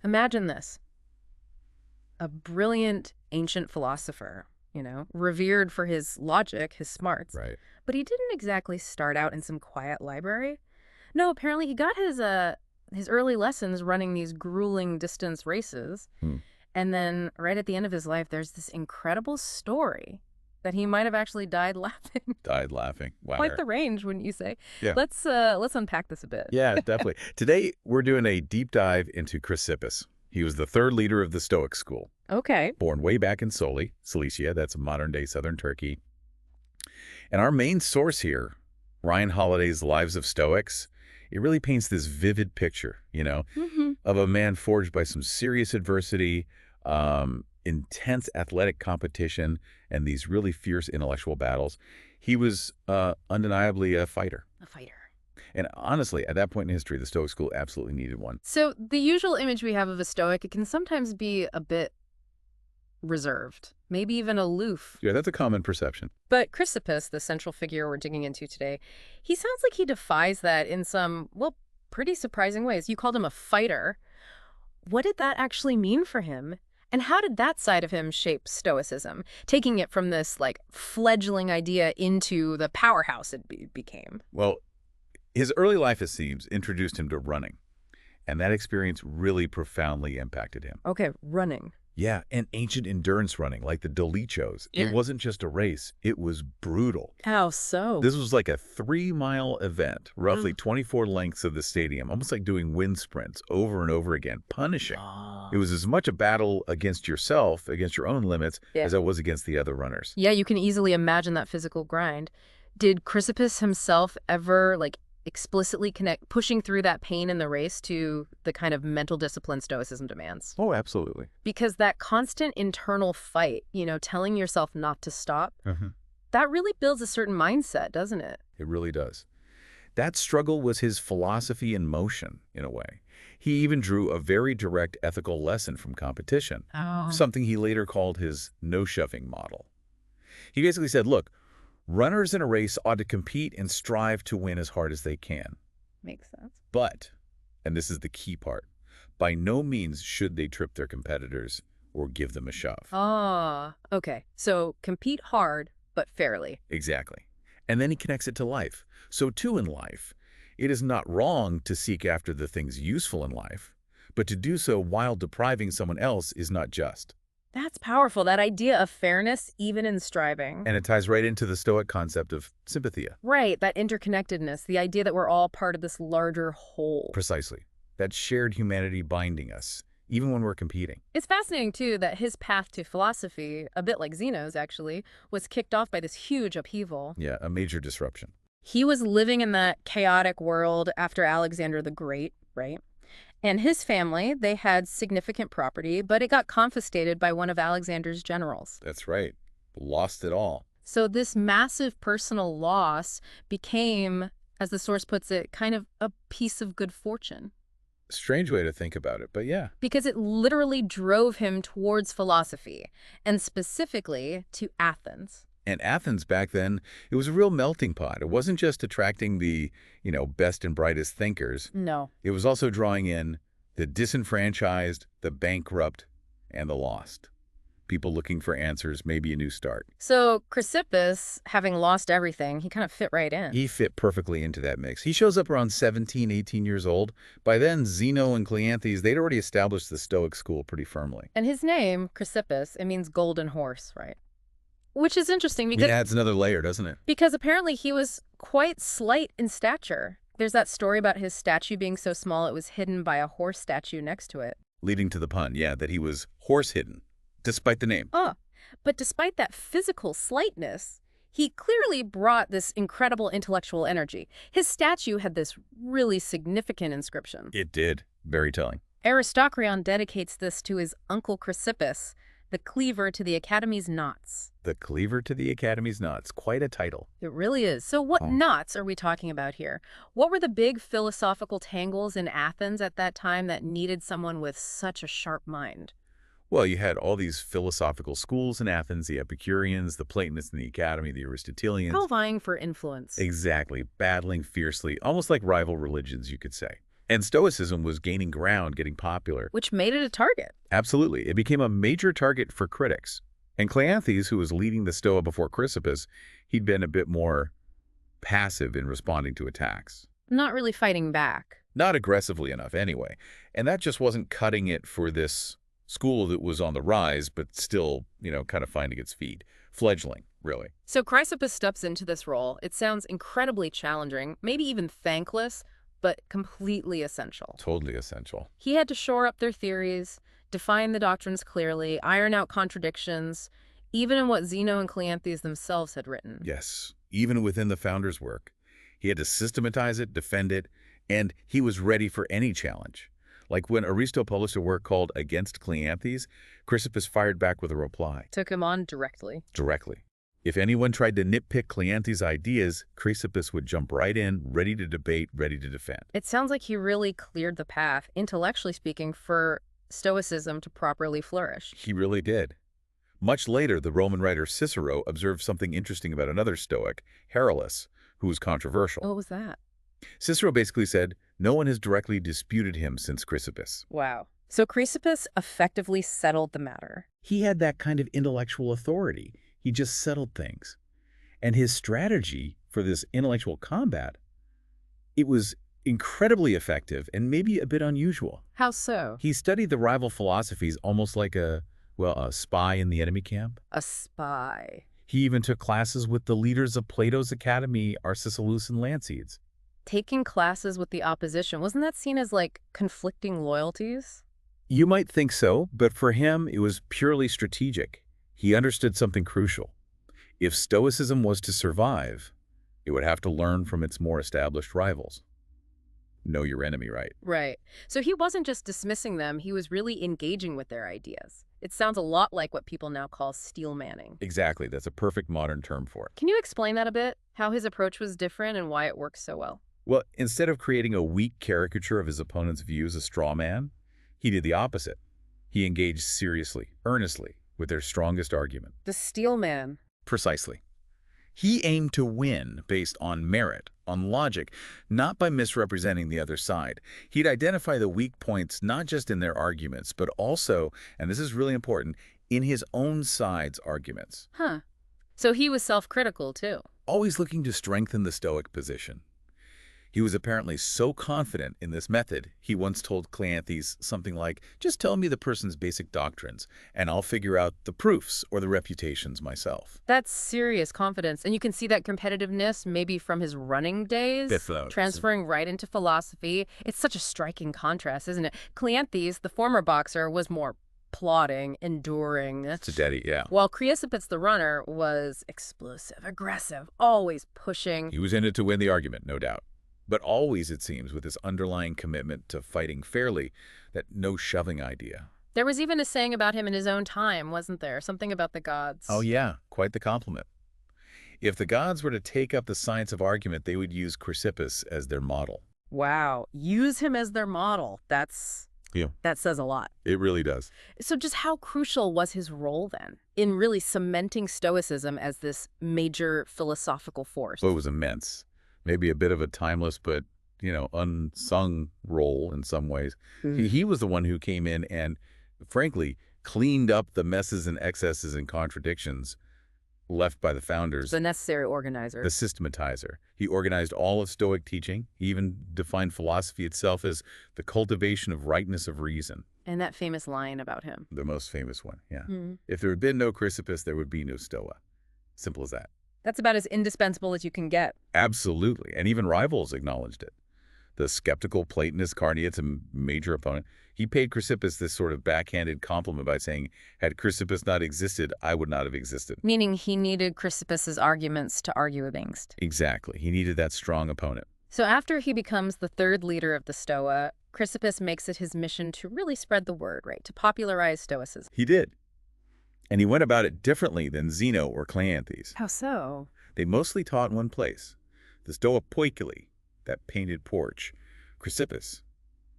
Imagine this. A brilliant ancient philosopher, revered for his logic, his smarts. Right. But he didn't exactly start out in some quiet library. No, apparently he got his early lessons running these grueling distance races. Hmm. And then right at the end of his life, there's this incredible story that he might have actually died laughing. Died laughing. Wow. Quite the range, wouldn't you say? Yeah. Let's unpack this a bit. Yeah, definitely. Today, we're doing a deep dive into Chrysippus. He was the third leader of the Stoic school. Okay. Born way back in Soli, Cilicia, that's modern-day southern Turkey. And our main source here, Ryan Holiday's Lives of Stoics, it really paints this vivid picture, of a man forged by some serious adversity, intense athletic competition, and these really fierce intellectual battles. He was undeniably a fighter. A fighter. And honestly, at that point in history, the Stoic school absolutely needed one. So the usual image we have of a Stoic, it can sometimes be a bit reserved, maybe even aloof. Yeah, that's a common perception. But Chrysippus, the central figure we're digging into today, he sounds like he defies that in some, well, pretty surprising ways. You called him a fighter. What did that actually mean for him? And how did that side of him shape Stoicism, taking it from this, fledgling idea into the powerhouse it became? Well, his early life, it seems, introduced him to running. And that experience really profoundly impacted him. Okay, running. Yeah, and ancient endurance running, like the Dolichos. Yeah. It wasn't just a race. It was brutal. How so? This was like a 3-mile event, roughly 24 lengths of the stadium, almost like doing wind sprints over and over again, punishing. It was as much a battle against yourself, against your own limits, as it was against the other runners. Yeah, you can easily imagine that physical grind. Did Chrysippus himself ever, explicitly connect pushing through that pain in the race to the kind of mental discipline Stoicism demands? Oh, absolutely. Because that constant internal fight, telling yourself not to stop, that really builds a certain mindset, doesn't it? It really does. That struggle was his philosophy in motion, in a way. He even drew a very direct ethical lesson from competition, something he later called his no-shoving model. He basically said, look, runners in a race ought to compete and strive to win as hard as they can. Makes sense. But, and this is the key part, by no means should they trip their competitors or give them a shove. Okay. So compete hard, but fairly. Exactly. And then he connects it to life. So too in life, it is not wrong to seek after the things useful in life, but to do so while depriving someone else is not just. That's powerful, that idea of fairness, even in striving. And it ties right into the Stoic concept of sympathia. Right, that interconnectedness, the idea that we're all part of this larger whole. Precisely. That shared humanity binding us, even when we're competing. It's fascinating, too, that his path to philosophy, a bit like Zeno's, actually, was kicked off by this huge upheaval. Yeah, a major disruption. He was living in that chaotic world after Alexander the Great, right? And his family, they had significant property, but it got confiscated by one of Alexander's generals. That's right. Lost it all. So this massive personal loss became, as the source puts it, kind of a piece of good fortune. Strange way to think about it, but yeah. Because it literally drove him towards philosophy, and specifically to Athens. And Athens back then, it was a real melting pot. It wasn't just attracting the, best and brightest thinkers. No. It was also drawing in the disenfranchised, the bankrupt, and the lost. People looking for answers, maybe a new start. So Chrysippus, having lost everything, he kind of fit right in. He fit perfectly into that mix. He shows up around 17, 18 years old. By then, Zeno and Cleanthes, they'd already established the Stoic school pretty firmly. And his name, Chrysippus, it means golden horse, right? Which is interesting because It adds another layer, doesn't it? Because apparently he was quite slight in stature. There's that story about his statue being so small it was hidden by a horse statue next to it. Leading to the pun, yeah, that he was horse-hidden, despite the name. But despite that physical slightness, he clearly brought this incredible intellectual energy. His statue had this really significant inscription. It did. Very telling. Aristocraon dedicates this to his uncle Chrysippus, the cleaver to the Academy's knots. The cleaver to the Academy's knots. Quite a title. It really is. So what knots are we talking about here? What were the big philosophical tangles in Athens at that time that needed someone with such a sharp mind? Well, you had all these philosophical schools in Athens, the Epicureans, the Platonists in the Academy, the Aristotelians. All vying for influence. Exactly. Battling fiercely, almost like rival religions, you could say. And Stoicism was gaining ground, getting popular. which made it a target. Absolutely. It became a major target for critics. And Cleanthes, who was leading the Stoa before Chrysippus, he'd been a bit more passive in responding to attacks. Not really fighting back. Not aggressively enough, anyway. And that just wasn't cutting it for this school that was on the rise, but still, kind of finding its feet. Fledgling, really. So Chrysippus steps into this role. It sounds incredibly challenging, maybe even thankless, but completely essential. Totally essential. He had to shore up their theories, define the doctrines clearly, iron out contradictions, even in what Zeno and Cleanthes themselves had written. Yes, even within the founder's work. He had to systematize it, defend it, and he was ready for any challenge. Like when Aristo published a work called Against Cleanthes, Chrysippus fired back with a reply. Took him on directly. Directly. If anyone tried to nitpick Cleanthes' ideas, Chrysippus would jump right in, ready to debate, ready to defend. It sounds like he really cleared the path, intellectually speaking, for Stoicism to properly flourish. He really did. Much later, the Roman writer Cicero observed something interesting about another Stoic, Heraclius, who was controversial. What was that? Cicero basically said, no one has directly disputed him since Chrysippus. Wow. So Chrysippus effectively settled the matter. He had that kind of intellectual authority. He just settled things. And his strategy for this intellectual combat, it was incredibly effective and maybe a bit unusual. How so? He studied the rival philosophies almost like a spy in the enemy camp. A spy. He even took classes with the leaders of Plato's academy, Arcesilaus and Lancides. Taking classes with the opposition, wasn't that seen as like conflicting loyalties? You might think so, but for him, it was purely strategic. He understood something crucial. If Stoicism was to survive, it would have to learn from its more established rivals. Know your enemy, right? Right. So he wasn't just dismissing them, he was really engaging with their ideas. It sounds a lot like what people now call steel manning. Exactly. That's a perfect modern term for it. Can you explain that a bit? How his approach was different and why it works so well? Well, instead of creating a weak caricature of his opponent's views as straw man, he did the opposite. He engaged seriously, earnestly, with their strongest argument. The steel man. Precisely. He aimed to win based on merit, on logic, not by misrepresenting the other side. He'd identify the weak points not just in their arguments, but also, and this is really important, in his own side's arguments. Huh. So he was self-critical too. Always looking to strengthen the Stoic position. He was apparently so confident in this method, he once told Cleanthes something like, just tell me the person's basic doctrines, and I'll figure out the proofs or the reputations myself. That's serious confidence, and you can see that competitiveness maybe from his running days, transferring right into philosophy. It's such a striking contrast, isn't it? Cleanthes, the former boxer, was more plodding, enduring. It's a daddy, yeah. While Chrysippus, the runner, was explosive, aggressive, always pushing. He was in it to win the argument, no doubt. But always, it seems, with this underlying commitment to fighting fairly, that no-shoving idea. There was even a saying about him in his own time, wasn't there? Something about the gods. Oh, yeah. Quite the compliment. If the gods were to take up the science of argument, they would use Chrysippus as their model. Wow. Use him as their model. That says a lot. It really does. So just how crucial was his role then in really cementing Stoicism as this major philosophical force? Well, it was immense. Maybe a bit of a timeless but, unsung role in some ways. He was the one who came in and, frankly, cleaned up the messes and excesses and contradictions left by the founders. The necessary organizer. The systematizer. He organized all of Stoic teaching. He even defined philosophy itself as the cultivation of rightness of reason. And that famous line about him. The most famous one, yeah. If there had been no Chrysippus, there would be no Stoa. Simple as that. That's about as indispensable as you can get. Absolutely. And even rivals acknowledged it. The skeptical Platonist Carneades, a major opponent, he paid Chrysippus this sort of backhanded compliment by saying, had Chrysippus not existed, I would not have existed. Meaning he needed Chrysippus's arguments to argue against. Exactly. He needed that strong opponent. So after he becomes the third leader of the Stoa, Chrysippus makes it his mission to really spread the word, right? To popularize Stoicism. He did. And he went about it differently than Zeno or Cleanthes. How so? They mostly taught in one place, the Stoa Poikile, that painted porch. Chrysippus,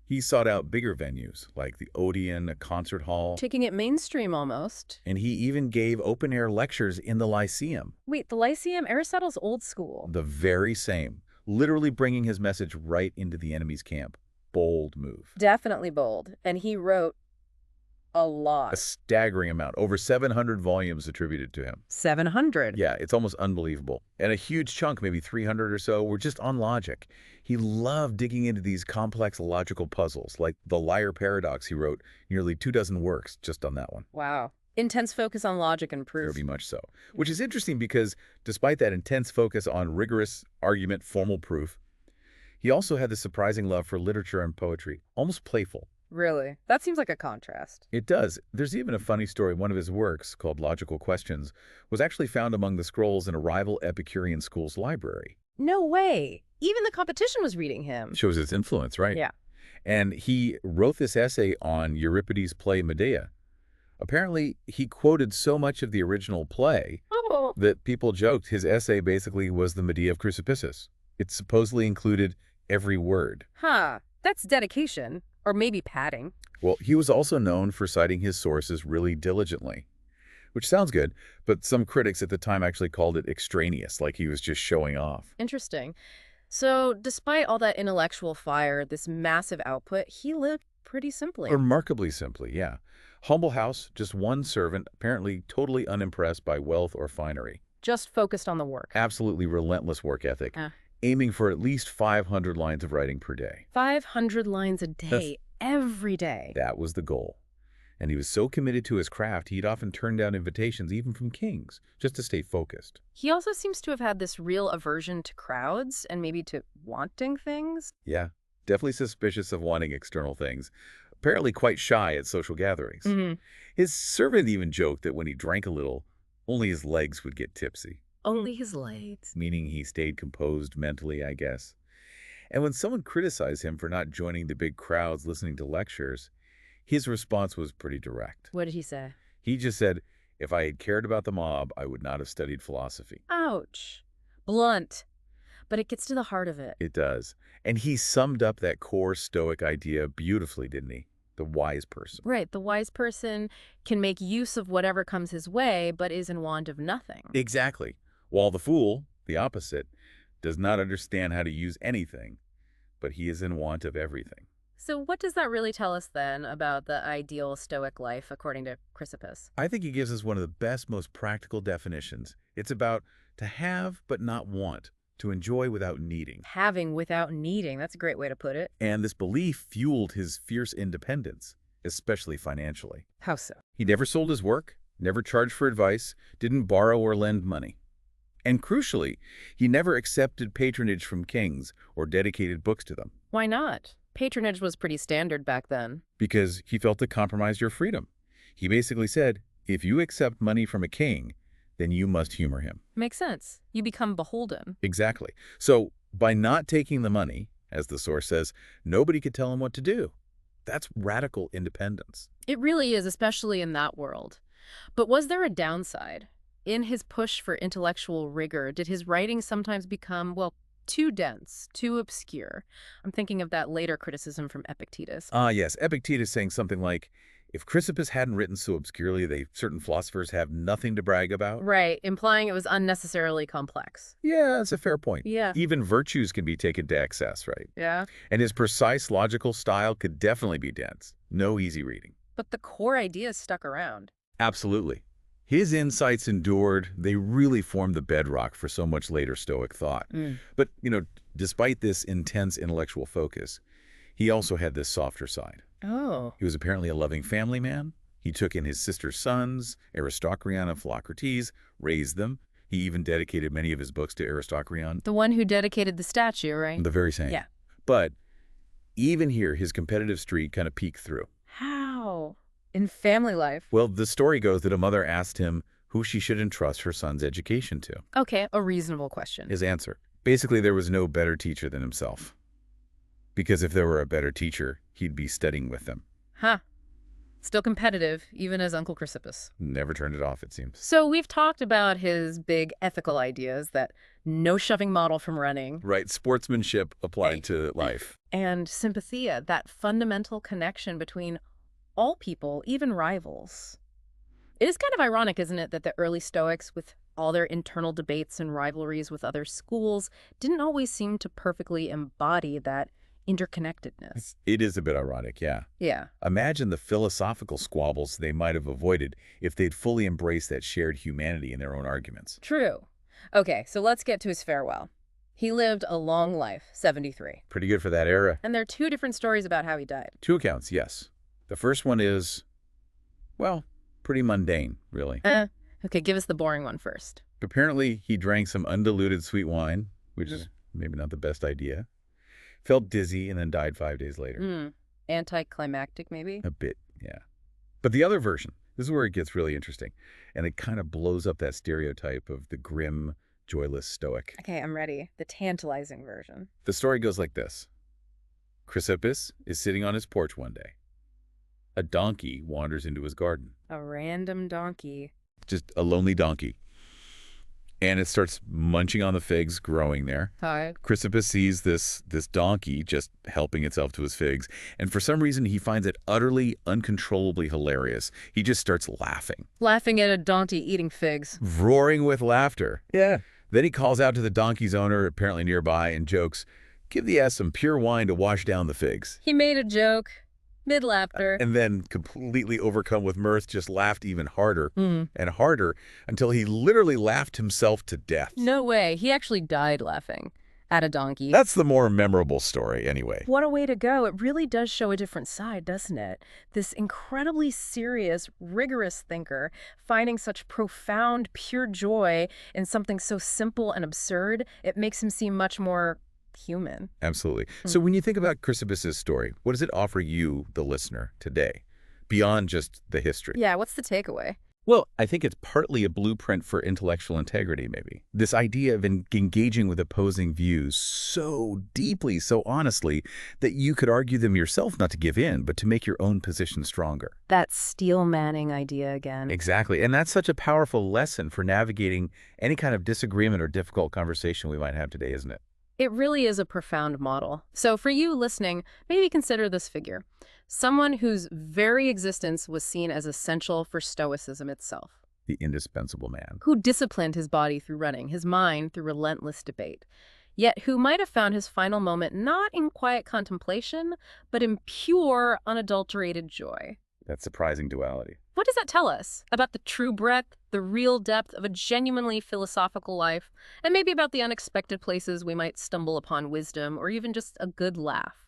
he sought out bigger venues like the Odeon, a concert hall. Taking it mainstream almost. And he even gave open-air lectures in the Lyceum. Wait, the Lyceum? Aristotle's old school. The very same, literally bringing his message right into the enemy's camp. bold move. Definitely bold. And he wrote a A lot. staggering amount. Over 700 volumes attributed to him. 700. Yeah, it's almost unbelievable. And a huge chunk, maybe 300 or so, were just on logic. He loved digging into these complex logical puzzles, like the liar paradox. He wrote nearly 24 works just on that one. Wow. Intense focus on logic and proof. Very much so. Which is interesting because despite that intense focus on rigorous argument, formal proof, he also had this surprising love for literature and poetry, almost playful. Really? That seems like a contrast. It does. There's even a funny story. One of his works, called Logical Questions, was actually found among the scrolls in a rival Epicurean school's library. No way. Even the competition was reading him. Shows its influence, right? Yeah. And he wrote this essay on Euripides' play Medea. Apparently, he quoted so much of the original play Oh. that people joked his essay basically was the Medea of Chrysippus. It supposedly included every word. Huh. That's dedication. Or maybe padding. Well, he was also known for citing his sources really diligently, which sounds good, but some critics at the time actually called it extraneous, like he was just showing off. Interesting. So, despite all that intellectual fire, this massive output, he lived pretty simply. Remarkably simply, yeah. Humble house, just one servant, apparently totally unimpressed by wealth or finery. Just focused on the work. Absolutely relentless work ethic, Ah. aiming for at least 500 lines of writing per day. 500 lines a day, every day. That was the goal. And he was so committed to his craft, he'd often turn down invitations, even from kings, just to stay focused. He also seems to have had this real aversion to crowds and maybe to wanting things. Yeah, definitely suspicious of wanting external things. Apparently quite shy at social gatherings. Mm-hmm. His servant even joked that when he drank a little, only his legs would get tipsy, Only his legs. meaning he stayed composed mentally, I guess. And when someone criticized him for not joining the big crowds listening to lectures, his response was pretty direct. What did he say? He just said, if I had cared about the mob, I would not have studied philosophy. Ouch. Blunt. But it gets to the heart of it. It does. And he summed up that core Stoic idea beautifully, didn't he? The wise person. Right. The wise person can make use of whatever comes his way, but is in want of nothing. Exactly. While the fool, the opposite, does not understand how to use anything, but he is in want of everything. So what does that really tell us then about the ideal Stoic life, according to Chrysippus? I think he gives us one of the best, most practical definitions. It's about to have but not want, to enjoy without needing. Having without needing. That's a great way to put it. And this belief fueled his fierce independence, especially financially. How so? He never sold his work, never charged for advice, didn't borrow or lend money. And crucially, he never accepted patronage from kings or dedicated books to them. Why not? Patronage was pretty standard back then. Because he felt it compromised your freedom. He basically said, if you accept money from a king, then you must humor him. Makes sense. You become beholden. Exactly. So by not taking the money, as the source says, nobody could tell him what to do. That's radical independence. It really is, especially in that world. But was there a downside? In his push for intellectual rigor, did his writing sometimes become, well, too dense, too obscure? I'm thinking of that later criticism from Epictetus. Ah, yes. Epictetus saying something like, if Chrysippus hadn't written so obscurely, certain philosophers have nothing to brag about. Right, implying it was unnecessarily complex. Yeah, that's a fair point. Yeah. Even virtues can be taken to excess, right? Yeah. And his precise logical style could definitely be dense. No easy reading. But the core ideas stuck around. Absolutely. His insights endured. They really formed the bedrock for so much later Stoic thought. But, despite this intense intellectual focus, he also had this softer side. Oh. He was apparently a loving family man. He took in his sister's sons, Aristocreon and Philocrates, raised them. He even dedicated many of his books to Aristocreon. The one who dedicated the statue, right? The very same. Yeah. But even here, his competitive streak kind of peeked through. How? In family life? Well, the story goes that a mother asked him who she should entrust her son's education to. Okay, a reasonable question. His answer. Basically, there was no better teacher than himself. Because if there were a better teacher, he'd be studying with them. Huh. Still competitive, even as Uncle Chrysippus. Never turned it off, it seems. So we've talked about his big ethical ideas, that no shoving model from running. Right, sportsmanship applied to life. And sympathia, that fundamental connection between all people, even rivals. It is kind of ironic, isn't it, that the early Stoics, with all their internal debates and rivalries with other schools, didn't always seem to perfectly embody that interconnectedness. It is a bit ironic, yeah. Yeah, Imagine the philosophical squabbles they might have avoided if they'd fully embraced that shared humanity in their own arguments. true. Okay, so let's get to his farewell. He lived a long life, 73. Pretty good for that era. And there are two different stories about how he died. Two accounts, yes. The first one is, well, pretty mundane, really. Okay, give us the boring one first. Apparently, he drank some undiluted sweet wine, which is maybe not the best idea, felt dizzy, and then died 5 days later. Anticlimactic, maybe? A bit, yeah. But the other version, this is where it gets really interesting, and it kind of blows up that stereotype of the grim, joyless Stoic. Okay, I'm ready. The tantalizing version. The story goes like this. Chrysippus is sitting on his porch one day. A donkey wanders into his garden. A random donkey. Just a lonely donkey. And it starts munching on the figs growing there. Hi. Chrysippus sees this donkey just helping itself to his figs, and for some reason he finds it utterly, uncontrollably hilarious. He just starts laughing. Laughing at a donkey eating figs. Roaring with laughter. Yeah. Then he calls out to the donkey's owner, apparently nearby, and jokes, "Give the ass some pure wine to wash down the figs." He made a joke. Mid-laughter. And then, completely overcome with mirth, just laughed even harder and harder until he literally laughed himself to death. No way. He actually died laughing at a donkey. That's the more memorable story, anyway. What a way to go. It really does show a different side, doesn't it? This incredibly serious, rigorous thinker finding such profound, pure joy in something so simple and absurd, it makes him seem much more human. Absolutely. So when you think about Chrysippus' story, what does it offer you, the listener, today, beyond just the history? Yeah, what's the takeaway? Well, I think it's partly a blueprint for intellectual integrity, maybe. This idea of engaging with opposing views so deeply, so honestly, that you could argue them yourself, not to give in, but to make your own position stronger. That steel manning idea again. Exactly. And that's such a powerful lesson for navigating any kind of disagreement or difficult conversation we might have today, isn't it? It really is a profound model. So for you listening, maybe consider this figure. Someone whose very existence was seen as essential for Stoicism itself. The indispensable man. Who disciplined his body through running, his mind through relentless debate. Yet who might have found his final moment not in quiet contemplation, but in pure, unadulterated joy. That surprising duality. What does that tell us about the true breadth, the real depth of a genuinely philosophical life, and maybe about the unexpected places we might stumble upon wisdom or even just a good laugh?